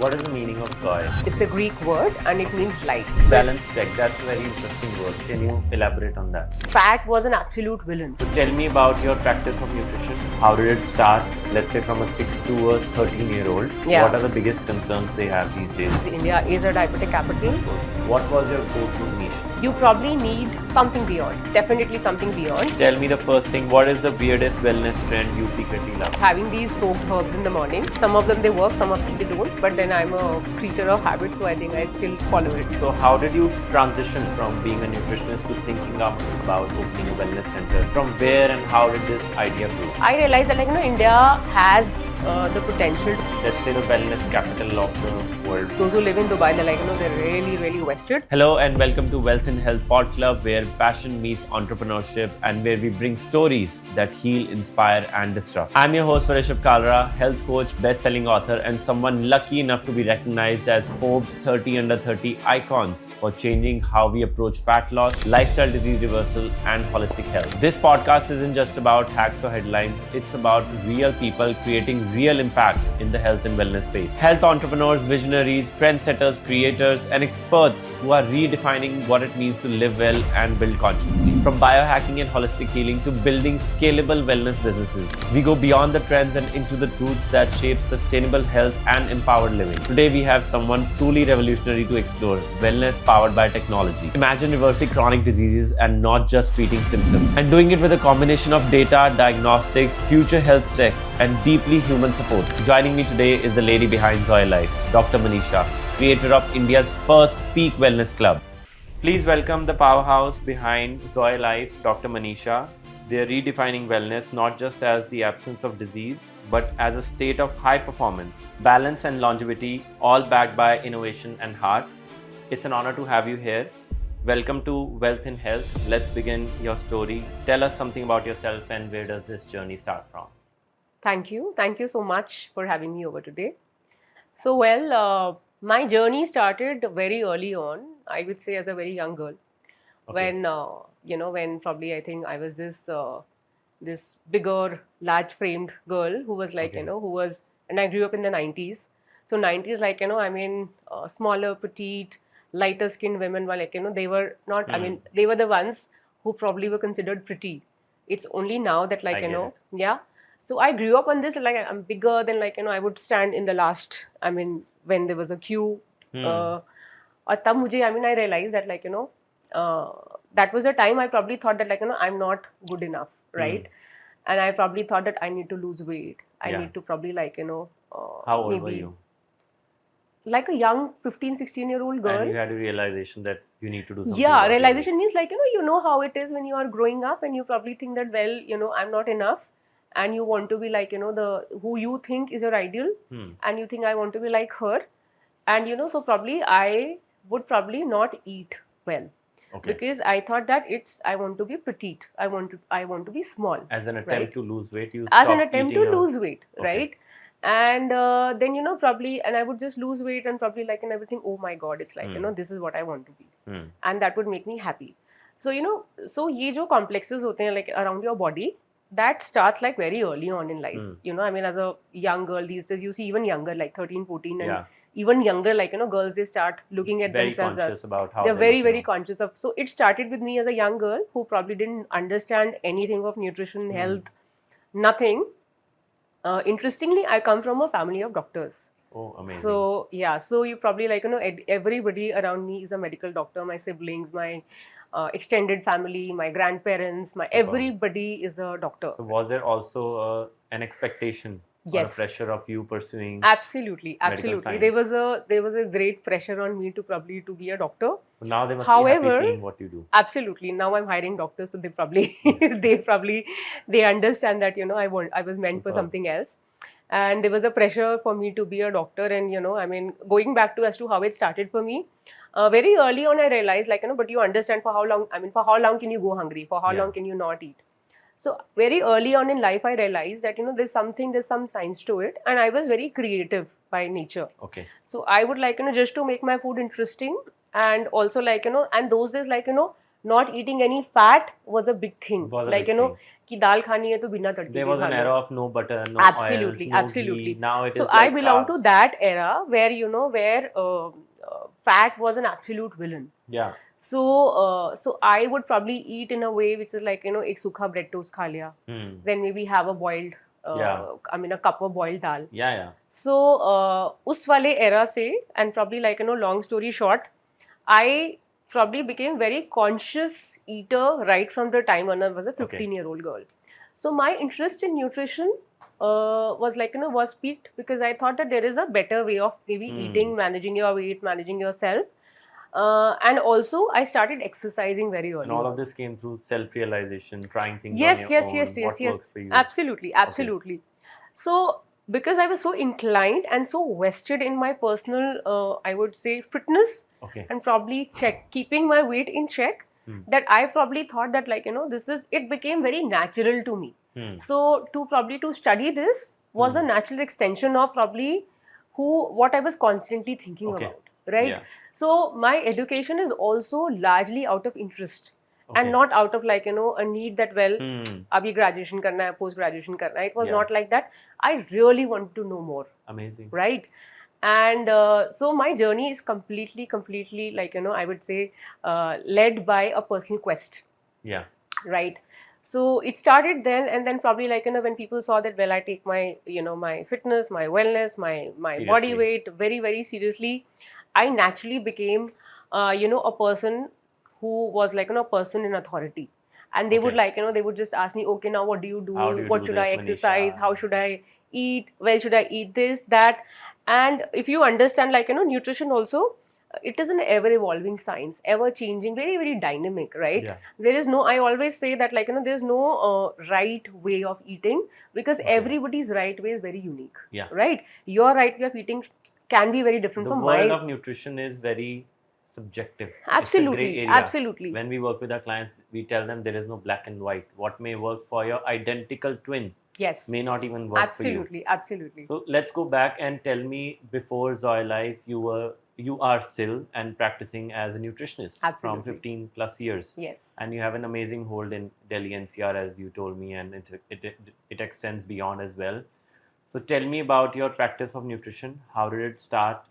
What is the meaning of Zoe? It's a Greek word and it means light. Balanced check, that's a very interesting word. Can you elaborate on that? Fat was an absolute villain. So tell me about your practice of nutrition. How did it start? Let's say from a 6 to a 13-year-old. Yeah. What are the biggest concerns they have these days? India is a diabetic capital. What was your go-to niche? You probably need something beyond. Definitely something beyond. Tell me the first thing, what is the weirdest wellness trend you secretly love? Having these soaked herbs in the morning. Some of them they work, some of them they don't. But then I'm a creature of habit, so I think I still follow it. So how did you transition from being a nutritionist to thinking about opening a wellness center? From where and how did this idea grow? I realized that India has the potential. Let's say the wellness capital of the world. Those who live in Dubai, they're really, really vested. Hello and welcome to Wealth and Health Pod Club, where passion meets entrepreneurship and where we bring stories that heal, inspire and disrupt. I'm your host Rishabh Kalra, health coach, best-selling author and someone lucky enough to be recognized as Forbes 30 under 30 icons for changing how we approach fat loss, lifestyle disease reversal and holistic health. This podcast isn't just about hacks or headlines, it's about real people creating real impact in the health and wellness space. Health entrepreneurs, visionaries, trendsetters, creators and experts who are redefining what it means to live well and build consciously. From biohacking and holistic healing to building scalable wellness businesses, we go beyond the trends and into the truths that shape sustainable health and empowered living. Today we have someone truly revolutionary to explore: wellness powered by technology. Imagine reversing chronic diseases and not just treating symptoms, and doing it with a combination of data, diagnostics, future health tech and deeply human support. Joining me today is the lady behind Zoe Life, Dr. Manisha, creator of India's first peak wellness club. Please welcome the powerhouse behind Zoe Life, Dr. Manisha. They're redefining wellness not just as the absence of disease, but as a state of high performance, balance and longevity, all backed by innovation and heart. It's an honor to have you here. Welcome to Wealth in Health. Let's begin your story. Tell us something about yourself and where does this journey start from? Thank you. Thank you so much for having me over today. So, my journey started very early on, I would say as a very young girl. Okay. When probably I think I was this bigger, large-framed girl who was Okay. and I grew up in the 90s. So 90s, smaller, petite, lighter-skinned women were they were not, they were the ones who probably were considered pretty. It's only now that I get it. yeah. So I grew up on this, I'm bigger than I would stand in the last, when there was a queue. और तब मुझे I realized that that was a time I probably thought that I'm not good enough, right? And I probably thought that I need to lose weight. I Yeah. need to probably How old were you? Like a young 15-16-year-old girl. And you had a realization that you need to do something. Yeah, about your realization means you know how it is when you are growing up and you probably think that I'm not enough, and you want to be the who you think is your ideal, and you think I want to be like her, and so probably I would probably not eat well. Okay. Because I thought that I want to be petite. I want to be small. As an attempt right? to lose weight, you As an stopped attempt eating to lose weight, Okay. right? And then probably, and I would just lose weight and probably and everything. Oh my God, it's this is what I want to be, and that would make me happy. So so ये जो complexes होते हैं around your body, that starts very early on in life. As a young girl these days, you see even younger, 13, 14, and Yeah. even younger, girls, they start looking at Very themselves conscious as about how they're they very, look very now. conscious of. So it started with me as a young girl who probably didn't understand anything of nutrition, health, nothing. Interestingly, I come from a family of doctors. Oh, amazing. So yeah, so you probably everybody around me is a medical doctor. My siblings, my extended family, my grandparents, everybody is a doctor. So was there also an expectation or a Yes. pressure of you pursuing? Absolutely, medical absolutely. science. There was a great pressure on me to probably to be a doctor. Now they must However, be happy seeing what you do. Absolutely. Now I'm hiring doctors, so they probably they understand that I was meant for Superb. something else, and there was a pressure for me to be a doctor. And going back to as to how it started for me, very early on I realized but you understand for how long for how long can you go hungry, for how Yeah. long can you not eat. So very early on in life I realized that there's some science to it, and I was very creative by nature. Okay. So I would just to make my food interesting, and also and those days not eating any fat was a big thing. Was a Like, big you know, thing. कि दाल खानी है तो बिना तड़के There के was खा an low. era of no butter, no Absolutely, oils, no absolutely. ghee. Now it So is I like belong to carbs. that era where, you know, where fat was an absolute villain. Yeah. So I would probably eat in a way which is like, you know, एक सूखा bread toast खा लिया, Hmm. then maybe have a boiled, Yeah. I mean a cup of boiled dal. Yeah, yeah. So उस वाले era से, and probably like, you know, long story short, I probably became very conscious eater right from the time when I was a 15-year-old girl. So my interest in nutrition was like, you know, was peaked because I thought that there is a better way of maybe eating, managing your weight, managing yourself. And also I started exercising very early. And all of this came through self-realization, trying things Yes, on your yes, own. yes, yes, What yes. works for you? Absolutely, absolutely. So because I was so inclined and so vested in my personal, I would say, fitness, Okay. and probably keeping my weight in check, that I probably thought that, like, you know, it became very natural to me. So to study this was a natural extension of probably what I was constantly thinking Okay. about, right? Yeah. So my education is also largely out of interest. Okay. And not out of, like, you know, a need that, well, abhi graduation karna hai, post graduation karna hai. It was not like that. I really wanted to know more. Amazing. Right? And so my journey is completely, like, you know, I would say, led by a personal quest. Yeah. Right? So it started then, and then probably, like, you know, when people saw that, well, I take my, you know, my fitness, my wellness, my body Seriously. weight very, very seriously, I naturally became, you know, a person who was, like, you know, a person in authority. And they would, Okay. like, you know, they would just ask me, okay, now what do you do? How do you What do should this, I exercise? Manisha? How should I eat? Well, should I eat this, that? And if you understand, like, you know, nutrition also, it is an ever evolving science, ever changing, very, very dynamic, right? Yeah. There is no, I always say that, like, you know, there's no right way of eating, because everybody's right way is very unique. Yeah. Right? Your right way of eating can be very different The from world my. of nutrition is very subjective. Absolutely, It's a gray area. absolutely. When we work with our clients, we tell them there is no black and white. What may work for your identical twin Yes. may not even work Absolutely, for you. absolutely. So let's go back and tell me, before Zoe Life, you are still and practicing as a nutritionist Absolutely. from 15 plus years. Yes. And you have an amazing hold in Delhi NCR, as you told me, and it extends beyond as well. So tell me about your practice of nutrition. How did it start?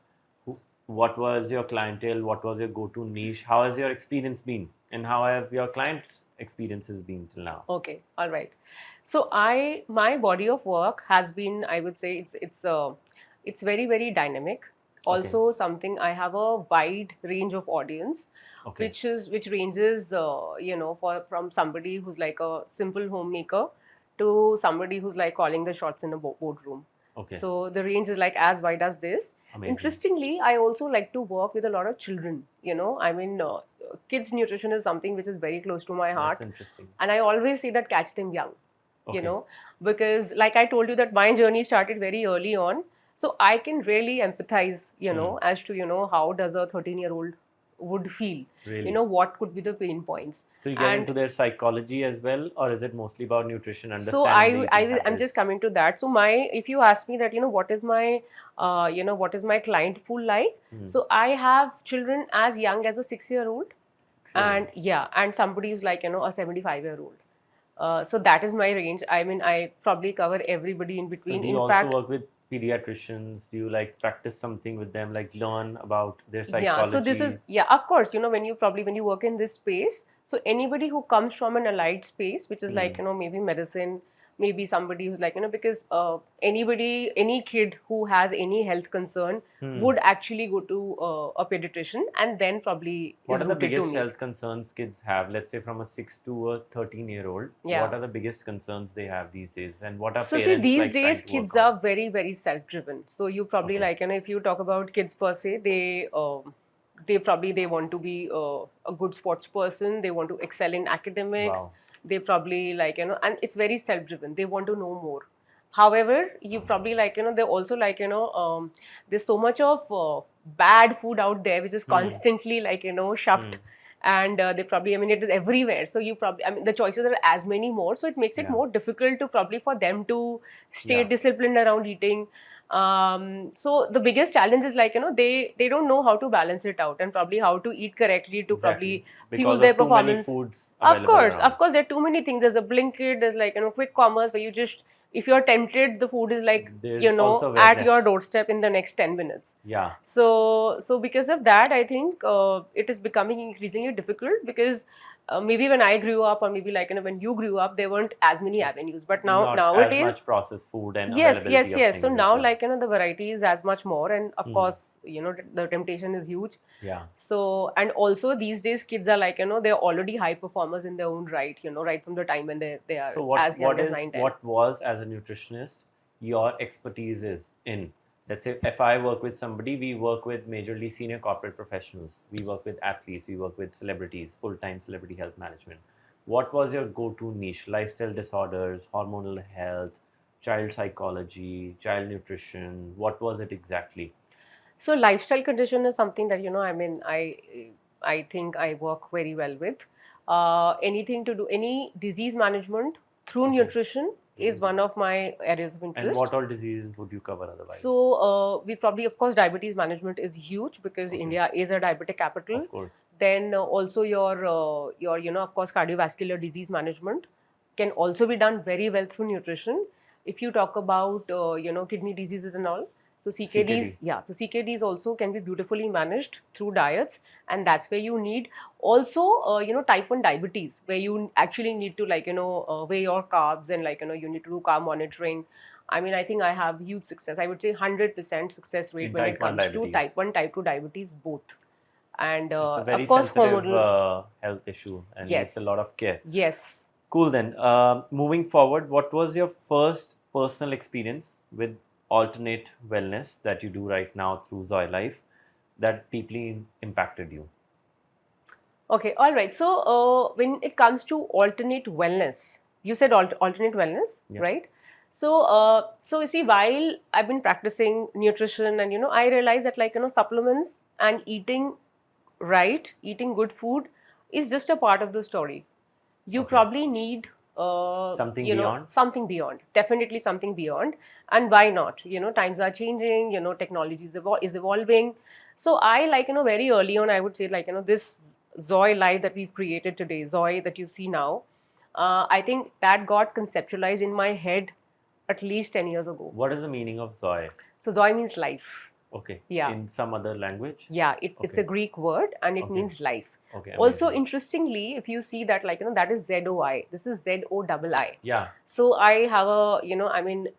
What was your clientele? What was your go-to niche? How has your experience been? And how have your clients' experiences been till now? Okay, all right. So my body of work has been, I would say, it's very, very dynamic. Also, something, I have a wide range of audience, Okay. which ranges, you know, from somebody who's like a simple homemaker to somebody who's like calling the shots in a boardroom. Okay. So the range is like as wide as this. Amazing. Interestingly, I also like to work with a lot of children. You know, I mean, kids nutrition is something which is very close to my heart. That's interesting. And I always say that catch them young, Okay. you know, because like I told you that my journey started very early on. So I can really empathize, you know, as to, you know, how does a 13-year-old would feel, Really? you know, what could be the pain points. So you get into their psychology as well, or is it mostly about nutrition, So understanding? I'm just coming to that. So if you ask me that, you know, what is my, you know, what is my client pool like? So I have children as young as a 6-year-old, and and somebody who's like, you know, a 75-year-old. So that is my range. I mean, I probably cover everybody in between. So do you in also fact, work with pediatricians? Do you like practice something with them, like learn about their psychology? yeah. So this is, of course, you know, when you work in this space, so anybody who comes from an allied space, which is like, you know, maybe medicine, maybe somebody who's like, you know, because any kid who has any health concern would actually go to a pediatrician, and then probably What is are the rooted to biggest me. health concerns kids have? Let's say from a 6 to a 13-year-old. Yeah. What are the biggest concerns they have these days? And what are So see, parents these like trying days to kids work on? are very, very self-driven. So you probably like, you know, if you talk about kids per se, they want to be a good sports person. They want to excel in academics. Wow. They probably like, you know, and it's very self-driven. They want to know more. However, you probably like, you know, they also like, you know, there's so much of bad food out there which is constantly like, you know, shoved. And they probably, I mean, it is everywhere. So you probably, I mean, the choices are as many more. So it makes it more difficult to probably for them to stay disciplined around eating. So the biggest challenge is like, they don't know how to balance it out and probably how to eat correctly to probably Because fuel of their too many performance. foods Of available course, around. of course, there are too many things. There's a Blinkit, there's like, quick commerce where you just, if you're tempted, the food is like, There's also at your awareness. doorstep in the next 10 minutes. Yeah. So because of that, I think it is becoming increasingly difficult because maybe when I grew up, or maybe like, when you grew up, there weren't as many avenues. But now Not nowadays, as much processed food and yes, availability yes, of yes. things So as now, well. like, the variety is as much more, and of course, the temptation is huge. Yeah. So, and also these days, kids are like, they're already high performers in their own right, right from the time when they are So as young as 9, 10. what was, as a nutritionist, your expertise is in? Let's say if I work with somebody, we work with majorly senior corporate professionals. We work with athletes. We work with celebrities, full-time celebrity health management. What was your go-to niche? Lifestyle disorders, hormonal health, child psychology, child nutrition. What was it exactly? So lifestyle condition is something that, I think I work very well with. Anything to do, any disease management through nutrition is one of my areas of interest. And what all diseases would you cover otherwise? So we probably, of course, diabetes management is huge because India is a diabetic capital. Of course. Then also your of course, cardiovascular disease management can also be done very well through nutrition. If you talk about kidney diseases and all, so CKDs, yeah, so CKDs also can be beautifully managed through diets, and that's where you need also type 1 diabetes, where you actually need to weigh your carbs and you need to do carb monitoring. I mean, I think I have huge success. I would say 100% success rate In when type it comes 1 to diabetes. type 1, type 2 diabetes both. And It's a very of course, sensitive hormonal. health issue and Yes. needs a lot of care. Yes. Cool then. Moving forward, what was your first personal experience with alternate wellness that you do right now through Zoe Life that deeply impacted you? Okay, all right. So when it comes to alternate wellness, you said alternate wellness, Yeah. right? So so you see, while I've been practicing nutrition, and I realized that supplements and eating right, eating good food is just a part of the story. You Okay. probably need Something beyond? something beyond, definitely something beyond. And why not? Times are changing, technology is evolving. So I very early on, I would say this Zoe Life that we've created today, Zoe that you see now, I think that got conceptualized in my head at least 10 years ago. What is the meaning of Zoe? So Zoe means life. Okay. Yeah. In some other language? Yeah, it's Okay. a Greek word, and it Okay. means life. Okay. Also, amazing. interestingly, if you see that that is ZOI. This is ZOII. Yeah. So I have a,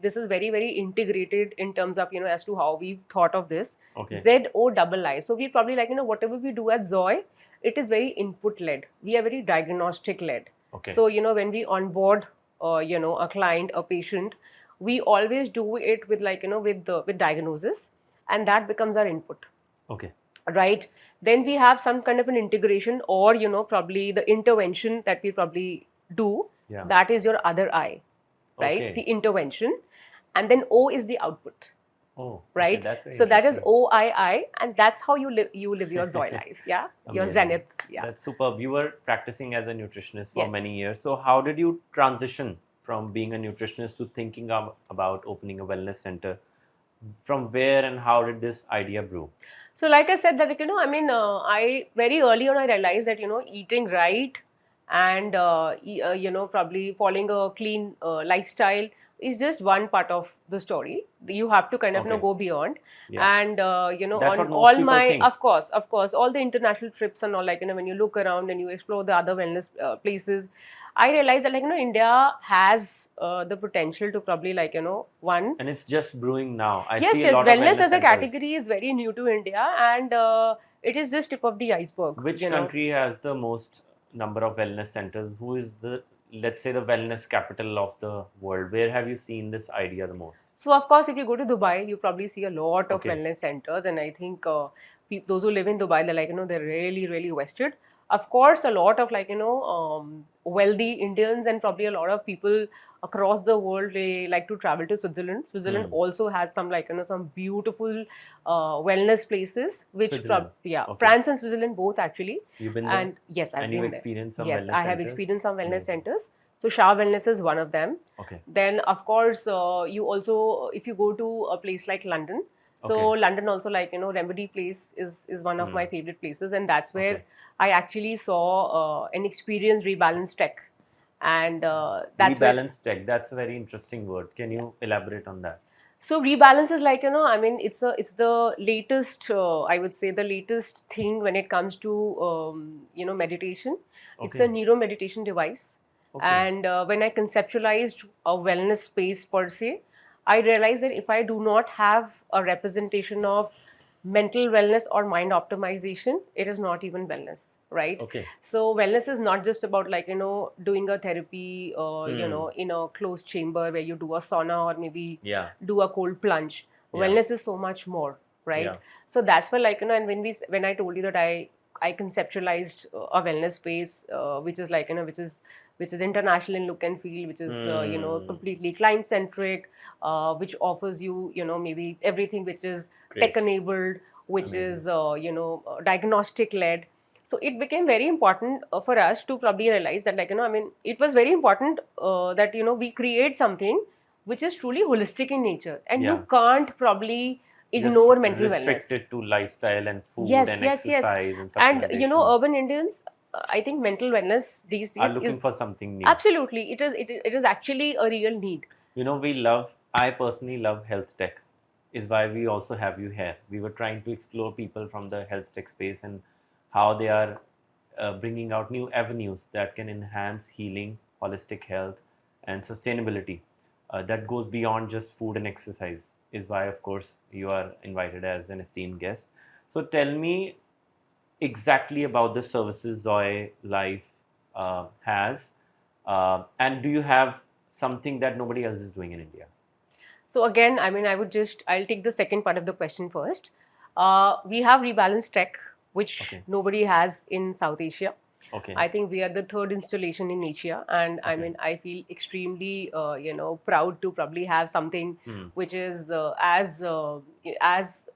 this is very, very integrated in terms of, as to how we've thought of this. Okay. ZOII. So we probably whatever we do at Zoe, it is very input led. We are very diagnostic led. Okay. So, when we onboard, a client, a patient, we always do it with with diagnosis, and that becomes our input. Okay. Right. Then we have some kind of an integration, or probably the intervention that we probably do. Yeah. That is your other eye, right? Okay. The intervention, and then O is the output, Oh. right? Okay. That's very So that is interesting. OII, and that's how you live your Zoe life. Yeah, your Amazing. zenith. Yeah. That's superb. You were practicing as a nutritionist for Yes. many years. So how did you transition from being a nutritionist to thinking about opening a wellness center? From where and how did this idea brew? So, like I said, that I very early on I realized that eating right and probably following a clean lifestyle is just one part of the story. You have to kind of Okay. go beyond. Yeah. And That's what on most all people my, think. of course, all the international trips and all, when you look around and you explore the other wellness places, I realized that India has the potential to probably one. And it's just brewing now. I Yes, see a yes. lot Wellness of as a centers. category is very new to India, and it is just tip of the iceberg. Which country has the most number of wellness centers? Who is the, let's say, the wellness capital of the world? Where have you seen this idea the most? So, of course, if you go to Dubai, you probably see a lot of Okay. wellness centers, and I think those who live in Dubai, they're they're really, really vested. Of course, a lot of wealthy Indians and probably a lot of people across the world, they like to travel to Switzerland. Switzerland also has some some beautiful wellness places, which Switzerland. Okay. France and Switzerland both actually. You've been there? And yes, I've And been you've there. experienced some Yes, wellness I have centers? experienced some wellness Amazing. centers. So Shah Wellness is one of them. Okay. Then of course you also, if you go to a place like London, so Okay. London also, like, Remedy Place is one of my favorite places, and that's where Okay. I actually saw an experienced Rebalance Tech, and that's where. Rebalance tech. That's a very interesting word. Can you elaborate on that? So Rebalance is like, I mean, it's the latest, I would say, the latest thing when it comes to meditation. It's a Okay. neuro meditation device, Okay. and when I conceptualized a wellness space per se, I realized that if I do not have a representation of mental wellness or mind optimization, it is not even wellness, right? Okay. So wellness is not just about, like, doing a therapy, Hmm. in a closed chamber where you do a sauna or maybe Yeah. do a cold plunge. Yeah. Wellness is so much more, right? Yeah. So that's where, like, and when I told you that I conceptualized a wellness space, which is like, which is international in look and feel, which is completely client centric, which offers you, maybe everything which is Great. tech enabled, which Amazing. is diagnostic led. So it became very important for us to probably realize that, like, I mean, it was very important that we create something which is truly holistic in nature, and Yeah. you can't probably Just ignore mental wellness. restricted to lifestyle and food Yes, and yes, yes. exercise and And supplementation. urban Indians, I think mental wellness these Are days looking is for something new. absolutely, it is actually a real need. I personally love health tech, is why we also have you here. We were trying to explore people from the health tech space and how they are bringing out new avenues that can enhance healing, holistic health, and sustainability that goes beyond just food and exercise, is why, of course, you are invited as an esteemed guest. So tell me exactly about the services Zoe Life has, and do you have something that nobody else is doing in India? So again, I mean, I'll take the second part of the question first. We have Rebalance Tech, which Okay. nobody has in South Asia. Okay. I think we are the third installation in Asia, and I Okay. mean, I feel extremely, proud to probably have something which is as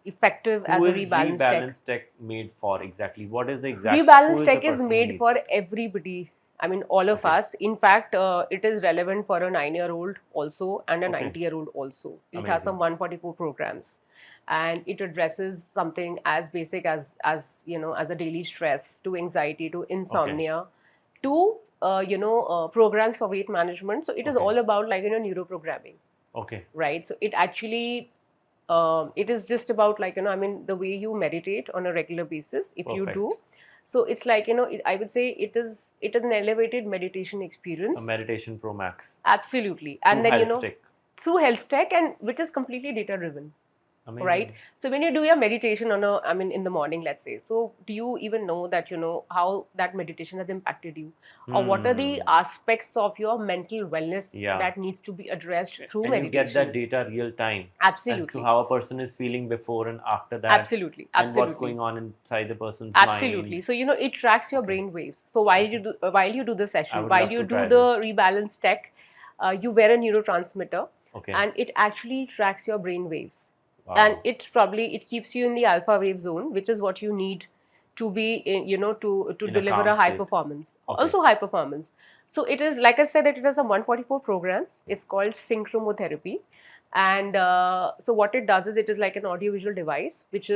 effective Who as a is Rebalance Tech. Rebalance Tech made for exactly? What is the exact? Rebalance who Tech the is person who made needs for it? everybody. I mean, all of Okay. us. In fact, it is relevant for a 9-year-old also and a Okay. 90-year-old also. It has Amazing. some 144 programs, and it addresses something as basic as as a daily stress, to anxiety, to insomnia, to programs for weight management. So it is Okay. all about, like, neuroprogramming, Okay. right? So it actually it is just about, like, I mean, the way you meditate on a regular basis, if you do. Perfect. So it's like, I would say it is an elevated meditation A experience. Meditation Pro Max Absolutely. through And then, health tech. through health tech, and which is completely data driven, Amazing. right? So when you do your meditation in the morning, let's say, so do you even know that, how that meditation has impacted you, or what are the aspects of your mental wellness Yeah. that needs to be addressed through And you meditation? get that data real time Absolutely. as to how a person is feeling before and after that. Absolutely. And what's Absolutely. going on inside the person's Absolutely. mind. So it tracks your Okay. brain waves. So while you do the I session, would while love you to do try the this. Rebalance Tech, you wear a neurotransmitter, Okay. and it actually tracks your brain waves. Wow. And it keeps you in the alpha wave zone, which is what you need to be in, to In a deliver calm a high state. performance. Okay. Also high performance. So it is, like I said, that it has some 144 programs. It's called synchromotherapy. And so what it does is, it is like an audiovisual device which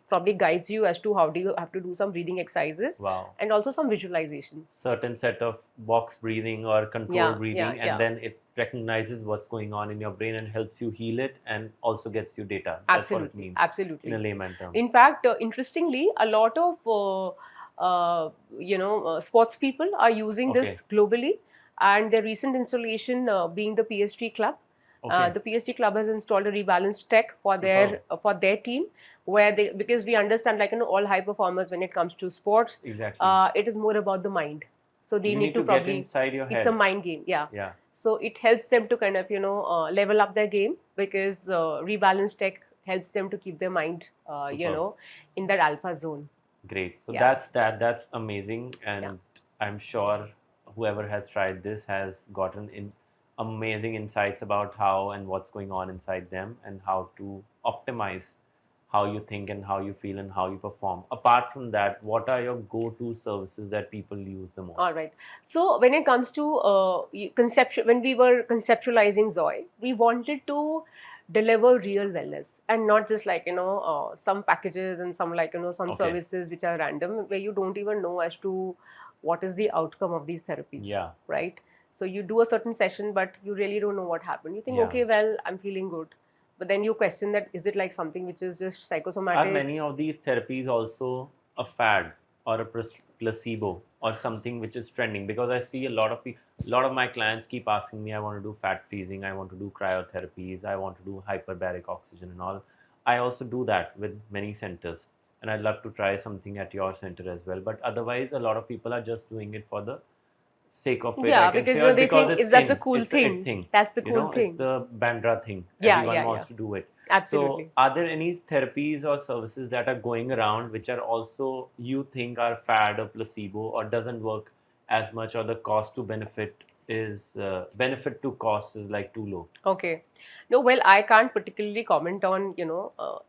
probably guides you as to how do you have to do some breathing exercises. Wow. And also some visualization. Certain set of box breathing or control Yeah, breathing, yeah, and yeah. then it recognizes what's going on in your brain and helps you heal it, and also gets you data. That's Absolutely, what it means absolutely. in a layman term. In fact, interestingly, a lot of sports people are using this globally, and their recent installation being the PSG Club. Okay. The PSG Club has installed a Rebalance Tech for their team, where because we understand, like, all high performers, when it comes to sports, Exactly. it is more about the mind. So they You need need to get probably inside your it's head. a mind game, yeah. Yeah. So it helps them to kind of level up their game, because Rebalance Tech helps them to keep their mind Superb. in that alpha zone. Great. So Yeah. that's amazing, and I'm sure whoever has tried this has gotten amazing insights about how and what's going on inside them, and how to optimize how you think and how you feel and how you perform. Apart from that, what are your go-to services that people use the most? All right. So when it comes to when we were conceptualizing Zoe, we wanted to deliver real wellness and not just like some packages and some some Okay. services which are random where you don't even know as to what is the outcome of these therapies. Yeah. Right. So you do a certain session, but you really don't know what happened. You think, Yeah. okay, well, I'm feeling good. But then you question that, is it like something which is just Are psychosomatic? many of these therapies also a fad or a placebo or something which is trending? Because I see a lot of my clients keep asking me, I want to do fat freezing, I want to do cryotherapies, I want to do hyperbaric oxygen and all. I also do that with many centers, and I'd love to try something at your center as well. But otherwise, a lot of people are just doing it for the sake of it. Yeah, I can because say, or they because think it's that's the in. cool It's the it thing. thing. That's the You cool know, thing. it's the Bandra thing. Yeah, Everyone yeah, wants yeah. to do it. Absolutely. So, are there any therapies or services that are going around which are also you think are fad or placebo or doesn't work as much, or the cost to benefit is benefit to cost is like too low? Okay. No, well, I can't particularly comment on,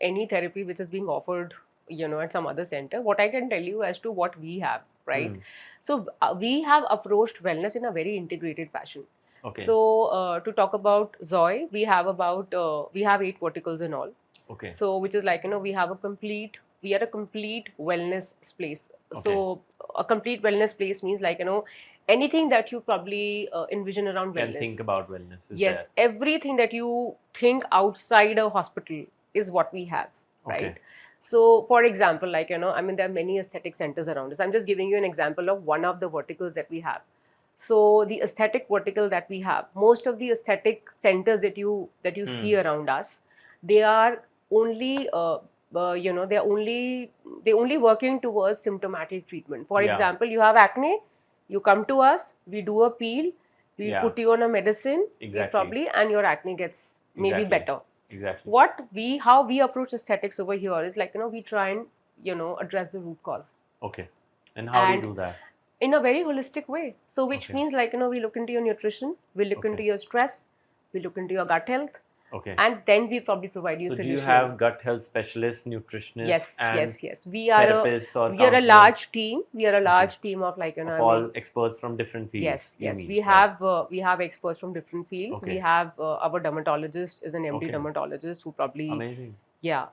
any therapy which is being offered, at some other center. What I can tell you as to what we have, right? Hmm. So we have approached wellness in a very integrated fashion. Okay. So to talk about Zoe, we have we have 8 verticals in all. Okay. So which is like, we are a complete wellness place. Okay. So a complete wellness place means like, anything that you probably envision around Can wellness. think about wellness. Is Yes, there. everything that you think outside a hospital is what we have, right? Okay. So, for example, like, there are many aesthetic centers around us. I'm just giving you an example of one of the verticals that we have. So, the aesthetic vertical that we have, most of the aesthetic centers that you see around us, they are only, they only working towards symptomatic treatment. For Yeah. example, you have acne, you come to us, we do a peel, we Yeah. put you on a medicine, Exactly. and your acne gets maybe Exactly. better. Exactly. How we approach aesthetics over here is like, we try and, address the root cause Okay. And how do you And- do that? in a very holistic way. So, which Okay. means like, we look into your nutrition, we look Okay. into your stress, we look into your gut health, Okay. and then we probably provide you a So do solution. you have gut health specialists, nutritionists, Yes, and yes. We are therapists or a counselors large team. We are a large team of like, of all experts from different fields? Yes, you yes. mean, We right? have experts from different fields. Okay. We have our dermatologist is an MD Okay. dermatologist who probably Amazing.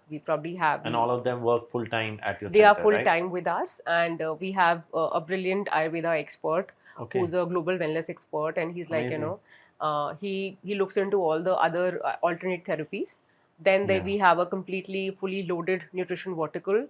we probably have. And all of them work full time at your They center, are full right? time with us, and we have a brilliant Ayurveda expert Okay. who's a global wellness expert, and he's like Amazing. he looks into all the other alternate therapies. Then Yeah. we have a completely fully loaded nutrition vertical.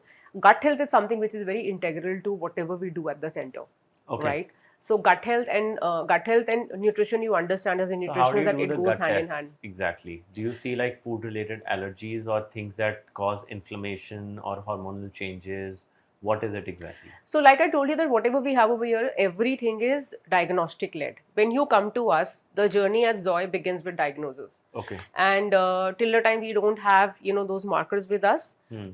Gut health is something which is very integral to whatever we do at the center, Okay. right? So gut health and nutrition, you understand as a So how nutritionist do you that do it the goes gut hand in tests hand. exactly? Do you see like food related allergies or things that cause inflammation or hormonal changes? What is it exactly? So, like I told you that whatever we have over here, everything is diagnostic led. When you come to us, the journey at Zoe begins with diagnosis. Okay. And till the time we don't have, those markers with us, Hmm.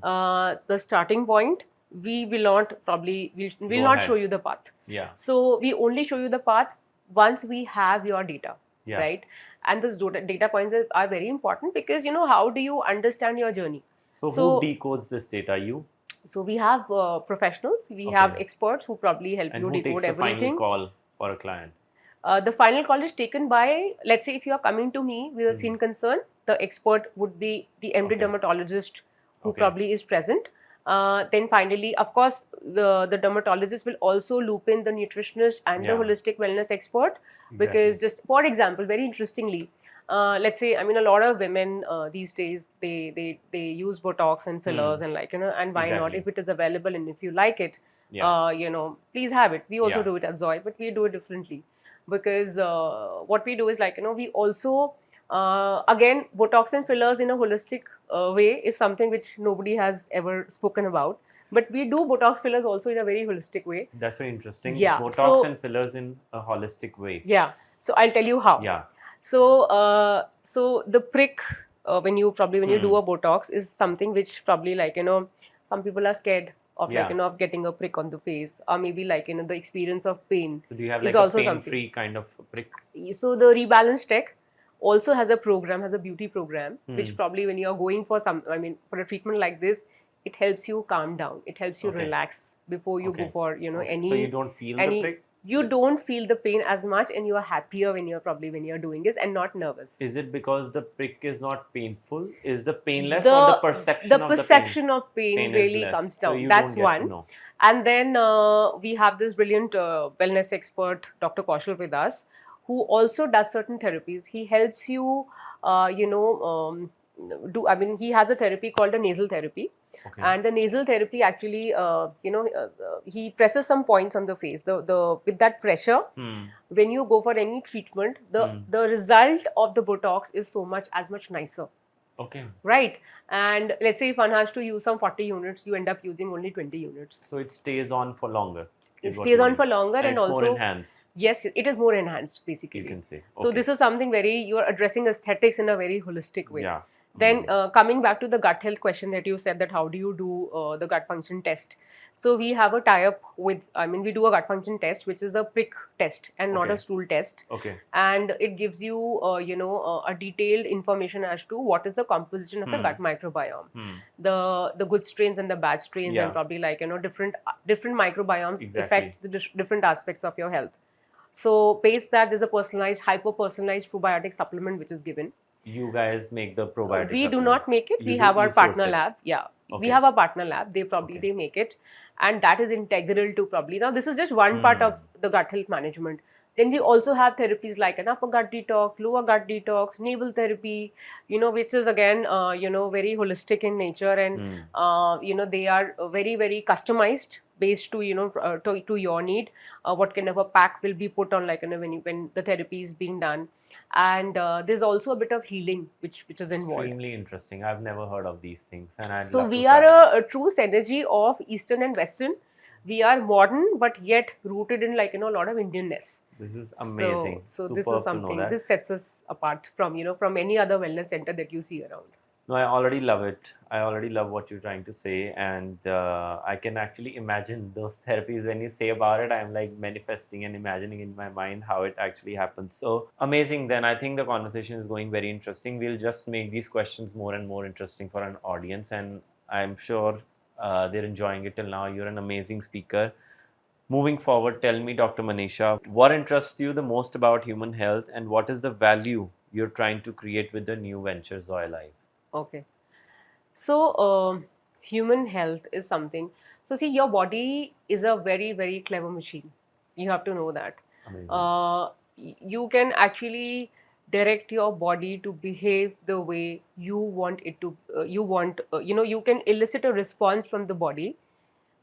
the starting point, we will not probably, we'll Go not ahead. show you the path. Yeah. So, we only show you the path once we have your data, Yeah. right? And those data points are very important because, how do you understand your journey? So So- who decodes this data? You? So, we have professionals, we Okay. have experts who probably help And you who takes decode the everything. final call for a client? The final call is taken by, let's say, if you are coming to me with a scene concern, the expert would be the MD Okay. dermatologist who Okay. probably is present. Then finally, of course, the dermatologist will also loop in the nutritionist and Yeah. the holistic wellness expert because just for example, very interestingly, let's say, a lot of women these days they use Botox and fillers and like and why not, Exactly. if it is available and if you like it, Yeah. please have it. We also Yeah. do it at Zoe, but we do it differently because what we do is like we also again, Botox and fillers in a holistic way is something which nobody has ever spoken about. But we do Botox fillers also in a very holistic way. That's very interesting. Yeah, Botox so- and fillers in a holistic way. Yeah. So I'll tell you how. Yeah. So the prick when you do a Botox is something which probably like some people are scared of Yeah. like of getting a prick on the face, or maybe like the experience of pain. So do you have Is like a also pain-free kind of prick? So the rebalance tech also has a program, has a beauty program, which probably when you're going for for a treatment like this, it helps you calm down. It helps you relax before you go for, any. So you don't feel the prick? You don't feel the pain as much, and you are happier when you're doing this and not nervous. Is it because the prick is not painful? Is the pain less, or the perception of the pain? The perception of pain really comes down. So that's one. And then we have this brilliant wellness expert, Dr. Kaushal, with us, who also does certain therapies. He helps you, he has a therapy called a nasal therapy. Okay. And the nasal therapy actually, he presses some points on the face. With that pressure, when you go for any treatment, the result of the Botox is as much nicer. Okay. Right. And let's say if one has to use some 40 units, you end up using only 20 units. So it stays on for longer. It stays on for longer, and it's also more enhanced. Yes, it is more enhanced, basically. You can say. Okay. So this is something you are addressing aesthetics in a very holistic way. Yeah. Then coming back to the gut health question that you said, that how do you do the gut function test? So we have a tie-up with, we do a gut function test, which is a prick test and not a stool test. Okay. And it gives you, a detailed information as to what is the composition of the gut microbiome, the good strains and the bad strains, and probably different microbiomes affect the different aspects of your health. So based that, there's a personalized, hyper-personalized probiotic supplement which is given. You guys make the probiotic We do not make it. We have our partner lab. Yeah. Okay. We have a partner lab. They make it. And that is integral to probably. Now, this is just one part of the gut health management. Then we also have therapies like an upper gut detox, lower gut detox, navel therapy, which is again, very holistic in nature, and, they are very, very customized based to, to your need, what kind of a pack will be put on, when the therapy is being done. And there's also a bit of healing which is involved. Extremely interesting. I've never heard of these things, and so we are a true synergy of Eastern and Western. We are modern, but yet rooted in a lot of Indianness. This is amazing. So this is something. This sets us apart from from any other wellness center that you see around. No, I already love it. I already love what you're trying to say, and I can actually imagine those therapies. When you say about it, I'm like manifesting and imagining in my mind how it actually happens. So amazing. Then I think the conversation is going very interesting. We'll just make these questions more and more interesting for an audience, and I'm sure they're enjoying it till now. You're an amazing speaker. Moving forward, tell me, Dr. Manisha, what interests you the most about human health, and what is the value you're trying to create with the new venture ZoyLife? Okay. So, human health is something. So, see, your body is a very, very clever machine. You have to know that. Amazing. You can actually direct your body to behave the way you want it to. You can elicit a response from the body.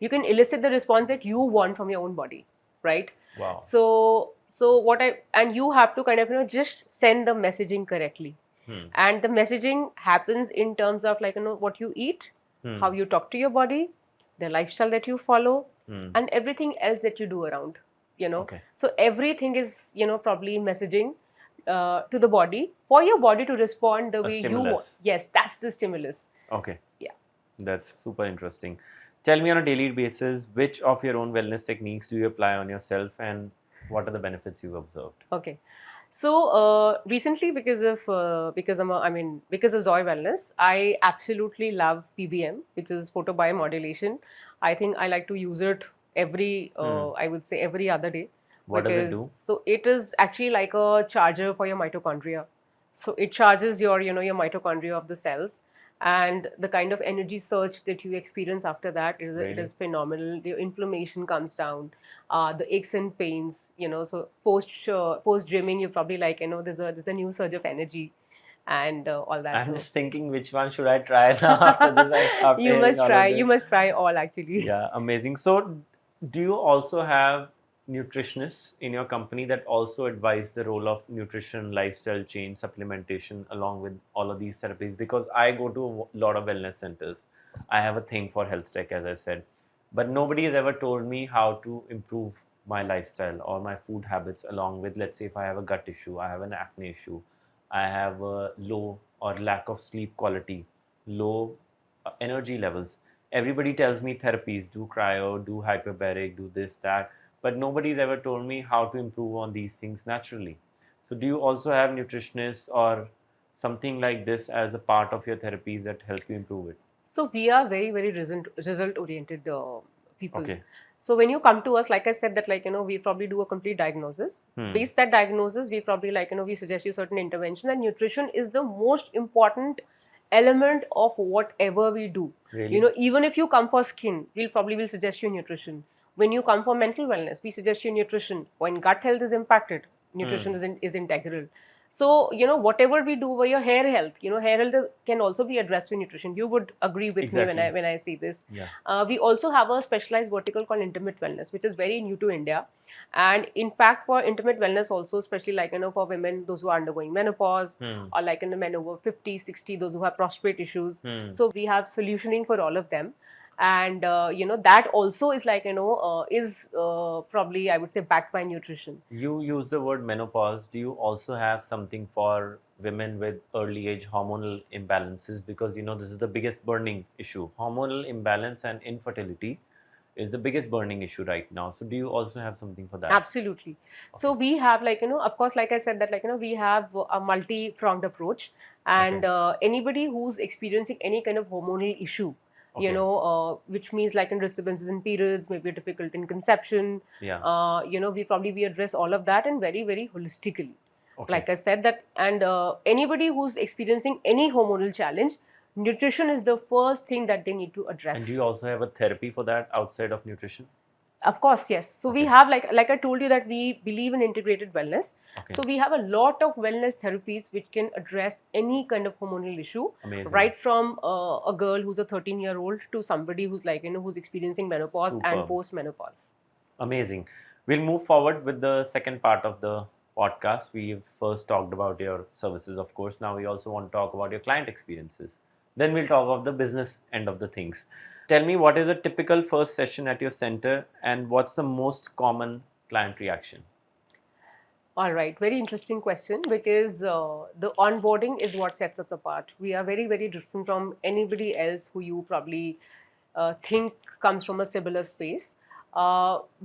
You can elicit the response that you want from your own body, right? Wow. So you have to kind of, just send the messaging correctly. And the messaging happens in terms of what you eat, how you talk to your body, the lifestyle that you follow, and everything else that you do around, Okay. So everything is, probably messaging to the body for your body to respond the way you want. Yes, that's the stimulus. Okay. Yeah. That's super interesting. Tell me on a daily basis, which of your own wellness techniques do you apply on yourself, and what are the benefits you've observed? Okay. So recently, because of Zoy Wellness, I absolutely love PBM, which is photobiomodulation. I think I like to use it I would say every other day. What does it do? So it is actually like a charger for your mitochondria. So it charges your mitochondria of the cells, and the kind of energy surge that you experience after that it is phenomenal. The inflammation comes down, the aches and pains, so post gymming, you probably there's a new surge of energy and all that. I'm just thinking, which one should I try now after this? You must try all, actually. Yeah, amazing. So do you also have nutritionists in your company that also advise the role of nutrition, lifestyle change, supplementation along with all of these therapies? Because I go to a lot of wellness centers. I have a thing for health tech, as I said, but nobody has ever told me how to improve my lifestyle or my food habits along with, let's say, if I have a gut issue, I have an acne issue, I have a low or lack of sleep quality, low energy levels. Everybody tells me therapies, do cryo, do hyperbaric, do this, that. But nobody's ever told me how to improve on these things naturally. So do you also have nutritionists or something like this as a part of your therapies that help you improve it? So we are very, very result oriented people. Okay. So when you come to us, like I said, that like we probably do a complete diagnosis. Based that diagnosis, we probably we suggest you certain intervention, and nutrition is the most important element of whatever we do. Really? Even if you come for skin, we'll suggest you nutrition. When you come for mental wellness, we suggest you nutrition. When gut health is impacted, nutrition is integral. So, whatever we do for your hair health, hair health can also be addressed with nutrition. You would agree with Exactly. me when I say this. Yeah. We also have a specialized vertical called intimate wellness, which is very new to India. And in fact, for intimate wellness also, especially for women, those who are undergoing menopause, or in the men over 50, 60, those who have prostate issues. So we have solutioning for all of them. And that also is probably, I would say, backed by nutrition. You use the word menopause. Do you also have something for women with early age hormonal imbalances? Because this is the biggest burning issue. Hormonal imbalance and infertility is the biggest burning issue right now. So do you also have something for that? Absolutely. So we have of course, like I said, that we have a multi-pronged approach, and anybody who's experiencing any kind of hormonal issue, which means in disturbances in periods, maybe difficult in conception. Yeah. We address all of that, and very, very holistically. Okay. Like I said that, and anybody who's experiencing any hormonal challenge, nutrition is the first thing that they need to address. And do you also have a therapy for that outside of nutrition? Of course, yes. So we have, like I told you, that we believe in integrated wellness. Okay. So we have a lot of wellness therapies which can address any kind of hormonal issue. Amazing. Right from a girl who's a 13-year-old to somebody who's who's experiencing menopause and post-menopause. Amazing. We'll move forward with the second part of the podcast. We've first talked about your services, of course. Now we also want to talk about your client experiences. Then we'll talk about the business end of the things. Tell me, what is a typical first session at your center, and what's the most common client reaction? All right, very interesting question, because the onboarding is what sets us apart. We are very, very different from anybody else who you probably think comes from a similar space.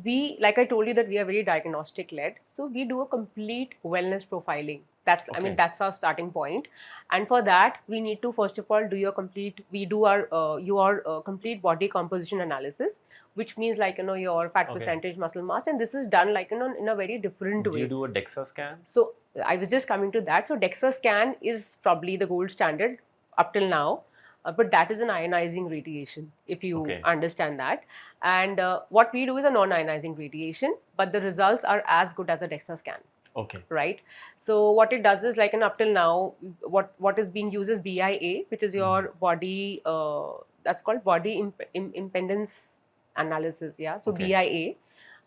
We, like I told you, that we are very diagnostic led. So we do a complete wellness profiling. That's, I mean, that's our starting point. And for that, we need to first of all do your complete complete body composition analysis, which means your fat percentage, muscle mass, and this is done in a very different way. Do you do a DEXA scan? So I was just coming to that. So DEXA scan is probably the gold standard up till now. But that is an ionizing radiation, if you understand that. And what we do is a non-ionizing radiation, but the results are as good as a DEXA scan. Okay. Right. So what it does is up till now, what is being used is BIA, which is your body, that's called body impedance analysis. Yeah. So BIA.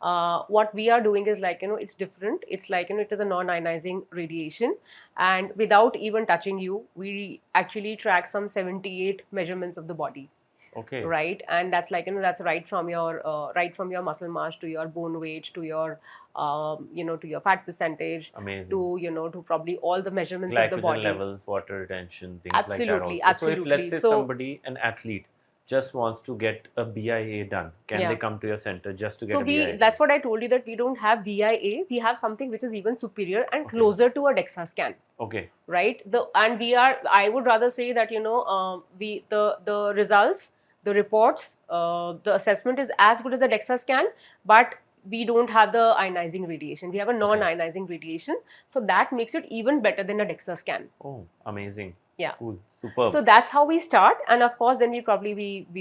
What we are doing is it's different. It's it is a non-ionizing radiation, and without even touching you, we actually track some 78 measurements of the body. Okay. Right, and that's that's right from your muscle mass to your bone weight to your to your fat percentage. Amazing. To to probably all the measurements Glycogen of the body levels, water retention, things absolutely, like that also. Absolutely. So if let's say somebody, an athlete, just wants to get a BIA done, can they come to your center just to get a BIA? That's what I told you, that we don't have BIA. We have something which is even superior and closer to a DEXA scan. Okay. Right. I would rather say that the results, the reports, the assessment is as good as the DEXA scan, but we don't have the ionizing radiation. We have a non-ionizing radiation. So that makes it even better than a DEXA scan. Oh, amazing. Yeah. Cool. Superb. So that's how we start. And of course, then we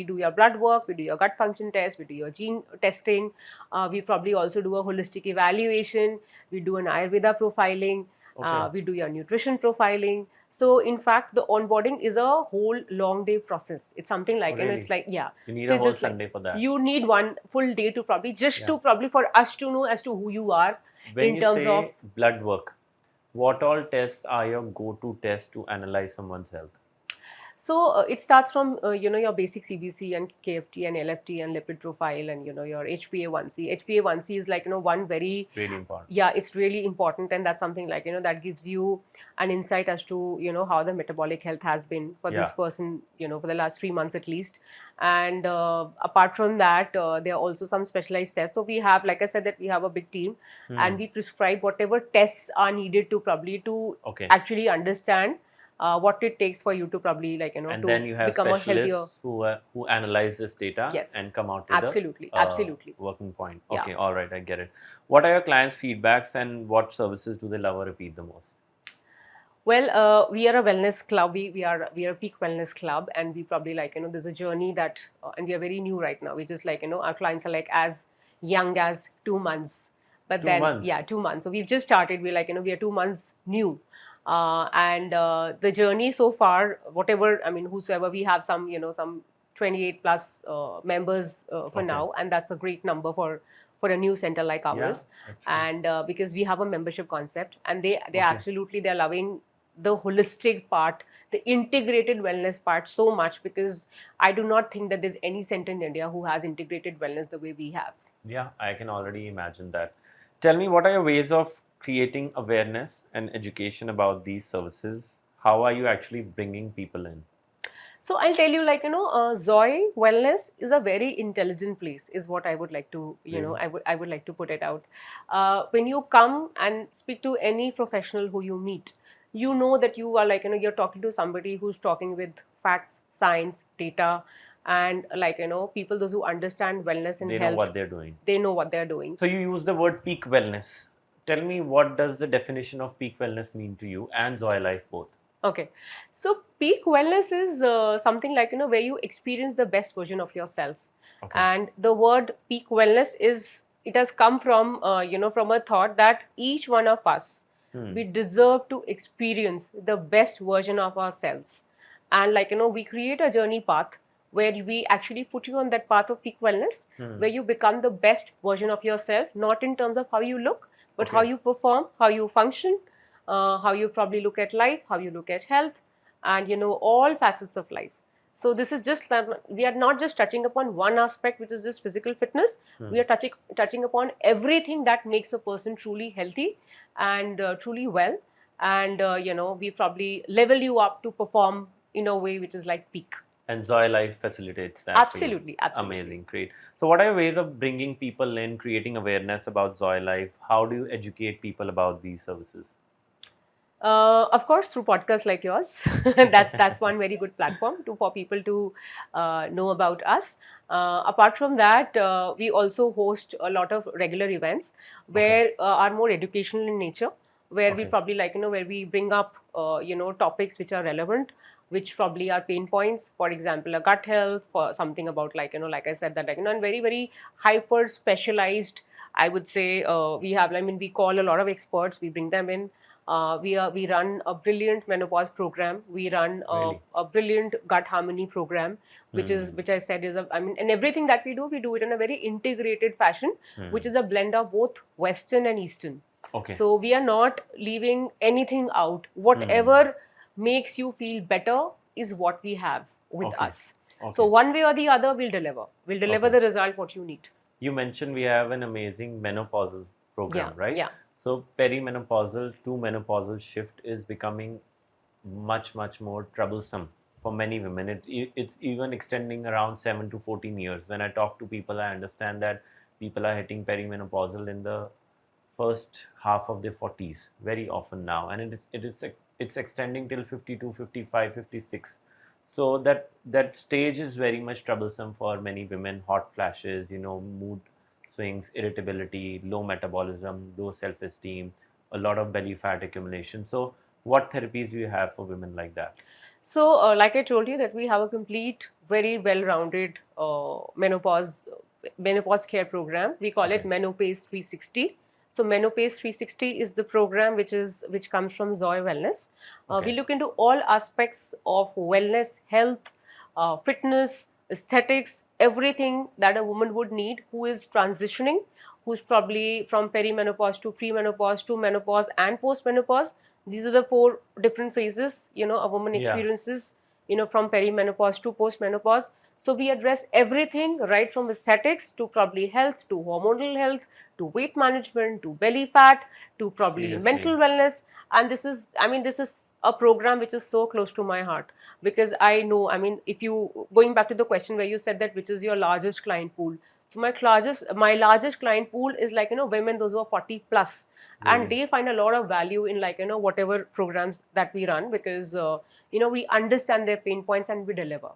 do your blood work, we do your gut function test, we do your gene testing. We probably also do a holistic evaluation. We do an Ayurveda profiling. We do your nutrition profiling. So in fact, the onboarding is a whole long day process. It's something like, really? It's like, yeah. You need a whole Sunday for that. You need one full day to probably for us to know as to who you are. When in terms of blood work, what all tests are your go-to tests to analyze someone's health? So it starts from your basic CBC and KFT and LFT and lipid profile and your HbA1c. HbA1c is like one very Really important. yeah, it's really important, and that's something like that gives you an insight as to how the metabolic health has been for this Yeah. person for the last 3 months at least. And apart from that, there are also some specialized tests. So we have, like I said, that we have a big team, and we prescribe whatever tests are needed to probably to Okay. actually understand what it takes for you to probably And to then you have become a healthier. specialists who analyze this data Yes. and come out with Absolutely, a absolutely. working point. Yeah. Okay, all right, I get it. What are your clients' feedbacks and what services do they love or repeat the most? Well, we are a wellness club. We are a peak wellness club, and we probably there's a journey that, and we are very new right now. We just our clients are like as young as 2 months, but 2 then months? yeah, 2 months. So we've just started. We're we are 2 months new, and the journey so far, whatever whosoever we have some 28 plus members for Okay. now, and that's a great number for a new center like ours. actually. And because we have a membership concept, and they Okay. absolutely they're loving the holistic part, the integrated wellness part so much, because I do not think that there's any center in India who has integrated wellness the way we have. Yeah, I can already imagine that. Tell me, what are your ways of creating awareness and education about these services? How are you actually bringing people in? So I'll tell you, Zoe Wellness is a very intelligent place, is what I would like to, I would like to put it out. When you come and speak to any professional who you meet, you know that you are you're talking to somebody who's talking with facts, science, data, and people those who understand wellness and They health. know what they're doing. They know what they're doing. So you use the word peak wellness. Tell me, what does the definition of peak wellness mean to you and Zoe Life both? Okay, so peak wellness is something like where you experience the best version of yourself. Okay. And the word peak wellness it has come from from a thought that each one of us, we deserve to experience the best version of ourselves. And we create a journey path where we actually put you on that path of peak wellness, where you become the best version of yourself, not in terms of how you look, but Okay. how you perform, how you function, how you probably look at life, how you look at health, and all facets of life. So this is just we are not just touching upon one aspect, which is just physical fitness. We are touching upon everything that makes a person truly healthy and truly well. And we probably level you up to perform in a way which is like peak. And Zoe Life facilitates that. for you. Absolutely, absolutely. Amazing, great. So, what are your ways of bringing people in, creating awareness about Zoe Life? How do you educate people about these services? Of course, through podcasts like yours. That's one very good platform for people to know about us. Apart from that, we also host a lot of regular events where are more educational in nature, where we Okay. probably where we bring up topics which are relevant, which probably are pain points. For example, a gut health, for something about like I said that and very very hyper specialized. I would say we have. We call a lot of experts. We bring them in. We run a brilliant menopause program. We run Really? a brilliant gut harmony program, which I said is and everything that we do it in a very integrated fashion, which is a blend of both Western and Eastern. Okay. So we are not leaving anything out. Whatever makes you feel better is what we have with Okay. us. Okay. So one way or the other, we'll deliver. We'll deliver Okay. the result what you need. You mentioned we have an amazing menopausal program, Yeah, right? yeah. So perimenopausal to menopausal shift is becoming much more troublesome for many women. It's even extending around 7 to 14 years. When I talk to people, I understand that people are hitting perimenopausal in the first half of their 40s very often now, and it's extending till 52, 55, 56. So that stage is very much troublesome for many women. Hot flashes, mood swings, irritability, low metabolism, low self-esteem, a lot of belly fat accumulation. So what therapies do you have for women like that? So, like I told you, that we have a complete, very well-rounded menopause care program. We call it Okay. Menopace 360. So, Menopace 360 is the program which comes from Zoe Wellness. Okay. We look into all aspects of wellness, health, fitness, aesthetics, everything that a woman would need who is transitioning, who's probably from perimenopause to premenopause to menopause and postmenopause. These are the 4 different phases a woman Yeah. experiences from perimenopause to postmenopause. So we address everything right from aesthetics to probably health to hormonal health to weight management to belly fat to probably Seriously. mental wellness. And this is, this is a program which is so close to my heart, because I know, if you, going back to the question where you said that which is your largest client pool. So my largest client pool is women, those who are 40 plus, and Really? they find a lot of value in whatever programs that we run, because we understand their pain points and we deliver.